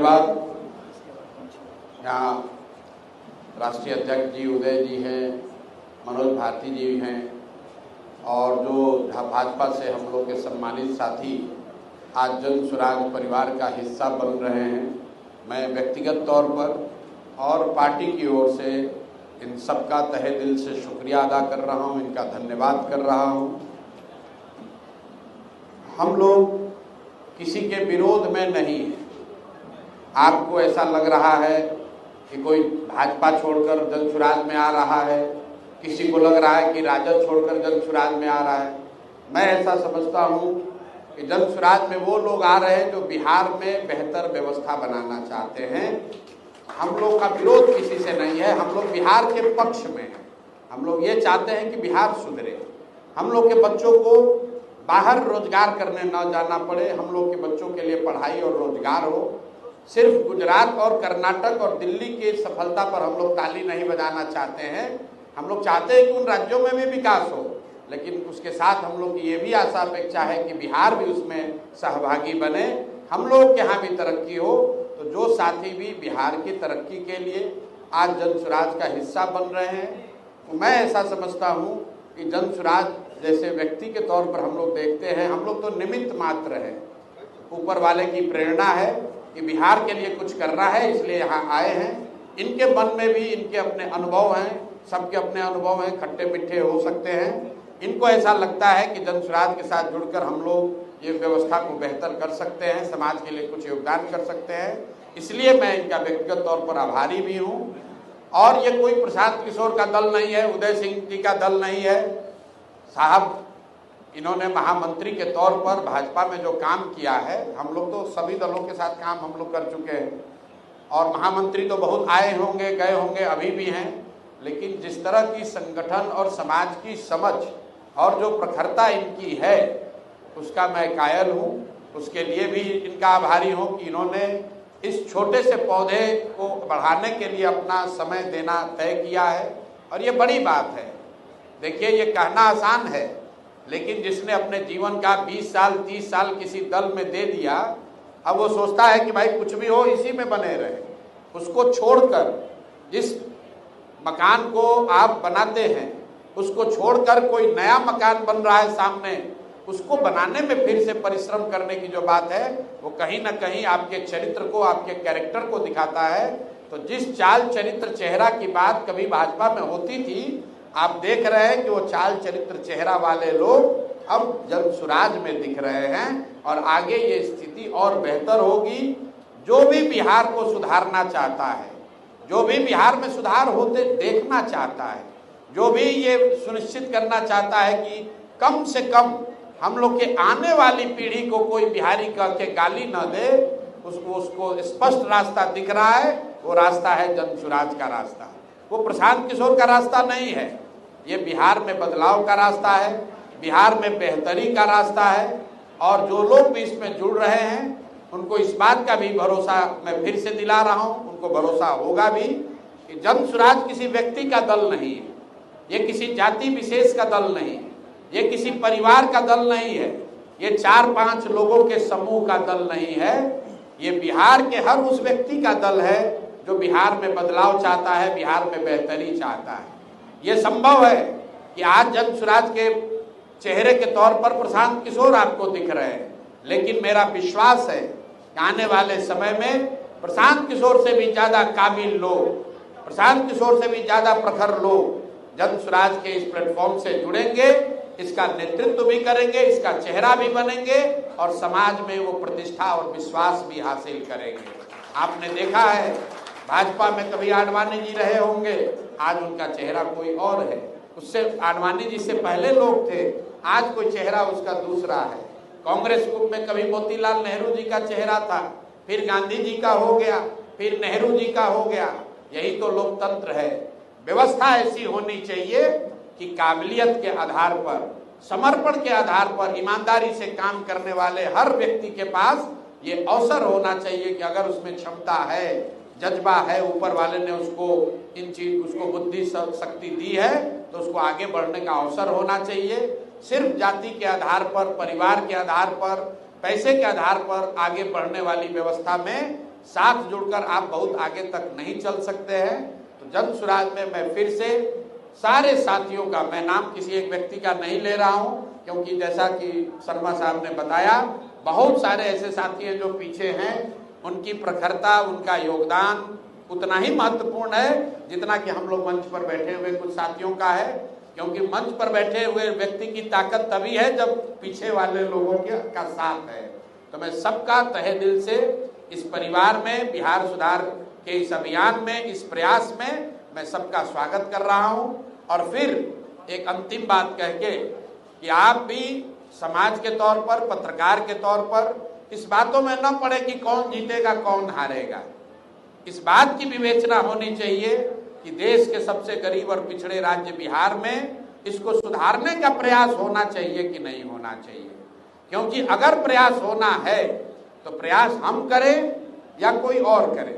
धन्यवाद। यहाँ राष्ट्रीय अध्यक्ष जी उदय जी हैं, मनोज भारती जी हैं और जो भाजपा से हम लोग के सम्मानित साथी आज जन स्वराज परिवार का हिस्सा बन रहे हैं। मैं व्यक्तिगत तौर पर और पार्टी की ओर से इन सबका तहे दिल से शुक्रिया अदा कर रहा हूँ, इनका धन्यवाद कर रहा हूँ। हम लोग किसी के विरोध में नहीं हैं। आपको ऐसा लग रहा है कि कोई भाजपा छोड़कर जन स्वराज में आ रहा है, किसी को लग रहा है कि राजद छोड़कर जन स्वराज में आ रहा है। मैं ऐसा समझता हूँ कि जन स्वराज में वो लोग आ रहे हैं जो बिहार में बेहतर व्यवस्था बनाना चाहते हैं। हम लोग का विरोध किसी से नहीं है, हम लोग बिहार के पक्ष में हैं। हम लोग ये चाहते हैं कि बिहार सुधरे, हम लोग के बच्चों को बाहर रोजगार करने न जाना पड़े, हम लोग के बच्चों के लिए पढ़ाई और रोजगार हो। सिर्फ गुजरात और कर्नाटक और दिल्ली की सफलता पर हम लोग ताली नहीं बजाना चाहते हैं। हम लोग चाहते हैं कि उन राज्यों में भी विकास हो, लेकिन उसके साथ हम लोग की ये भी आशा अपेक्षा है कि बिहार भी उसमें सहभागी बने, हम लोग के यहाँ भी तरक्की हो। तो जो साथी भी बिहार की तरक्की के लिए आज जन स्वराज का हिस्सा बन रहे हैं, तो मैं ऐसा समझता हूँ कि जन स्वराज जैसे व्यक्ति के तौर पर हम लोग देखते हैं, हम लोग तो निमित्त मात्र हैं। ऊपर वाले की प्रेरणा है कि बिहार के लिए कुछ करना है, इसलिए यहाँ आए हैं। इनके मन में भी इनके अपने अनुभव हैं, सबके अपने अनुभव हैं, खट्टे मीठे हो सकते हैं। इनको ऐसा लगता है कि जन स्वराज के साथ जुड़कर हम लोग ये व्यवस्था को बेहतर कर सकते हैं, समाज के लिए कुछ योगदान कर सकते हैं। इसलिए मैं इनका व्यक्तिगत तौर पर आभारी भी हूँ। और ये कोई प्रशांत किशोर का दल नहीं है, उदय सिंह जी का दल नहीं है। साहब इन्होंने महामंत्री के तौर पर भाजपा में जो काम किया है, हम लोग तो सभी दलों के साथ काम हम लोग कर चुके हैं और महामंत्री तो बहुत आए होंगे, गए होंगे, अभी भी हैं। लेकिन जिस तरह की संगठन और समाज की समझ और जो प्रखरता इनकी है, उसका मैं कायल हूँ। उसके लिए भी इनका आभारी हूँ कि इन्होंने इस छोटे से पौधे को बढ़ाने के लिए अपना समय देना तय किया है और ये बड़ी बात है। देखिए, ये कहना आसान है, लेकिन जिसने अपने जीवन का 20 साल 30 साल किसी दल में दे दिया, अब वो सोचता है कि भाई कुछ भी हो इसी में बने रहे। उसको छोड़कर, जिस मकान को आप बनाते हैं उसको छोड़कर कोई नया मकान बन रहा है सामने, उसको बनाने में फिर से परिश्रम करने की जो बात है, वो कहीं ना कहीं आपके चरित्र को, आपके कैरेक्टर को दिखाता है। तो जिस चाल चरित्र चेहरा की बात कभी भाजपा में होती थी, आप देख रहे हैं कि वो चाल चरित्र चेहरा वाले लोग अब जन स्वराज में दिख रहे हैं और आगे ये स्थिति और बेहतर होगी। जो भी बिहार को सुधारना चाहता है, जो भी बिहार में सुधार होते देखना चाहता है, जो भी ये सुनिश्चित करना चाहता है कि कम से कम हम लोग के आने वाली पीढ़ी को कोई बिहारी कह के गाली न दे, उसको स्पष्ट रास्ता दिख रहा है। वो रास्ता है जन स्वराज का रास्ता, वो प्रशांत किशोर का रास्ता नहीं है। ये बिहार में बदलाव का रास्ता है, बिहार में बेहतरी का रास्ता है। और जो लोग भी इसमें जुड़ रहे हैं, उनको इस बात का भी भरोसा मैं फिर से दिला रहा हूँ, उनको भरोसा होगा भी कि जन स्वराज किसी व्यक्ति का दल नहीं है, ये किसी जाति विशेष का दल नहीं है, ये किसी परिवार का दल नहीं है, ये 4-5 लोगों के समूह का दल नहीं है। ये बिहार के हर उस व्यक्ति का दल है जो बिहार में बदलाव चाहता है, बिहार में बेहतरी चाहता है। ये संभव है कि आज जन स्वराज के चेहरे के तौर पर प्रशांत किशोर आपको दिख रहे हैं, लेकिन मेरा विश्वास है कि आने वाले समय में प्रशांत किशोर से भी ज्यादा काबिल लोग, प्रशांत किशोर से भी ज्यादा प्रखर लोग जन स्वराज के इस प्लेटफॉर्म से जुड़ेंगे, इसका नेतृत्व भी करेंगे, इसका चेहरा भी बनेंगे और समाज में वो प्रतिष्ठा और विश्वास भी हासिल करेंगे। आपने देखा है भाजपा में कभी आडवाणी जी रहे होंगे, आज उनका चेहरा कोई और है। उससे आडवाणी जी से पहले लोग थे, आज कोई चेहरा उसका दूसरा है। कांग्रेस ग्रुप में कभी मोतीलाल नेहरू जी का चेहरा था, फिर गांधी जी का हो गया, फिर नेहरू जी का हो गया। यही तो लोकतंत्र है। व्यवस्था ऐसी होनी चाहिए कि काबिलियत के आधार पर, समर्पण के आधार पर, ईमानदारी से काम करने वाले हर व्यक्ति के पास ये अवसर होना चाहिए कि अगर उसमें क्षमता है, जज्बा है, ऊपर वाले ने उसको बुद्धि शक्ति दी है, तो उसको आगे बढ़ने का अवसर होना चाहिए। सिर्फ जाति के आधार पर, परिवार के आधार पर, पैसे के आधार पर आगे बढ़ने वाली व्यवस्था में साथ जुड़कर आप बहुत आगे तक नहीं चल सकते हैं। तो जन स्वराज में मैं फिर से सारे साथियों का, मैं नाम किसी एक व्यक्ति का नहीं ले रहा हूं, क्योंकि जैसा कि शर्मा साहब ने बताया, बहुत सारे ऐसे साथी हैं जो पीछे हैं, उनकी प्रखरता, उनका योगदान उतना ही महत्वपूर्ण है जितना कि हम लोग मंच पर बैठे हुए कुछ साथियों का है। क्योंकि मंच पर बैठे हुए व्यक्ति की ताकत तभी है जब पीछे वाले लोगों का साथ है। तो मैं सबका तहे दिल से इस परिवार में, बिहार सुधार के इस अभियान में, इस प्रयास में मैं सबका स्वागत कर रहा हूं। और फिर एक अंतिम बात कह के कि आप भी समाज के तौर पर, पत्रकार के तौर पर इस बातों में न पड़े कि कौन जीतेगा कौन हारेगा। इस बात की विवेचना होनी चाहिए कि देश के सबसे गरीब और पिछड़े राज्य बिहार में इसको सुधारने का प्रयास होना चाहिए कि नहीं होना चाहिए। क्योंकि अगर प्रयास होना है तो प्रयास हम करें या कोई और करे,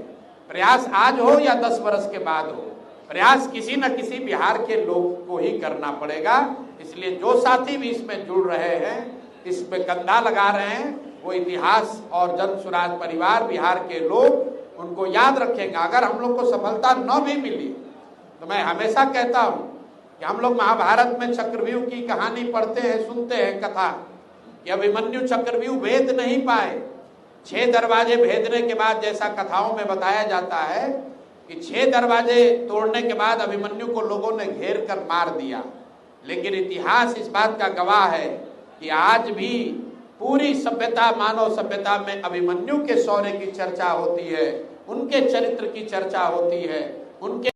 प्रयास आज हो या 10 वर्ष के बाद हो, प्रयास किसी न किसी बिहार के लोग को ही करना पड़ेगा। इसलिए जो साथी भी इसमें जुड़ रहे हैं, इसमें कंधा लगा रहे हैं, वो इतिहास और जन स्वराज परिवार, बिहार के लोग उनको याद रखेंगे। अगर हम लोग को सफलता न भी मिली तो मैं हमेशा कहता हूं कि हम लोग महाभारत में चक्रव्यूह की कहानी पढ़ते हैं, सुनते हैं कथा कि अभिमन्यु चक्रव्यूह भेद नहीं पाए। 6 दरवाजे भेदने के बाद, जैसा कथाओं में बताया जाता है कि 6 दरवाजे तोड़ने के बाद अभिमन्यु को लोगों ने घेर कर मार दिया। लेकिन इतिहास इस बात का गवाह है कि आज भी पूरी सभ्यता, मानव सभ्यता में अभिमन्यु के शौर्य की चर्चा होती है, उनके चरित्र की चर्चा होती है, उनके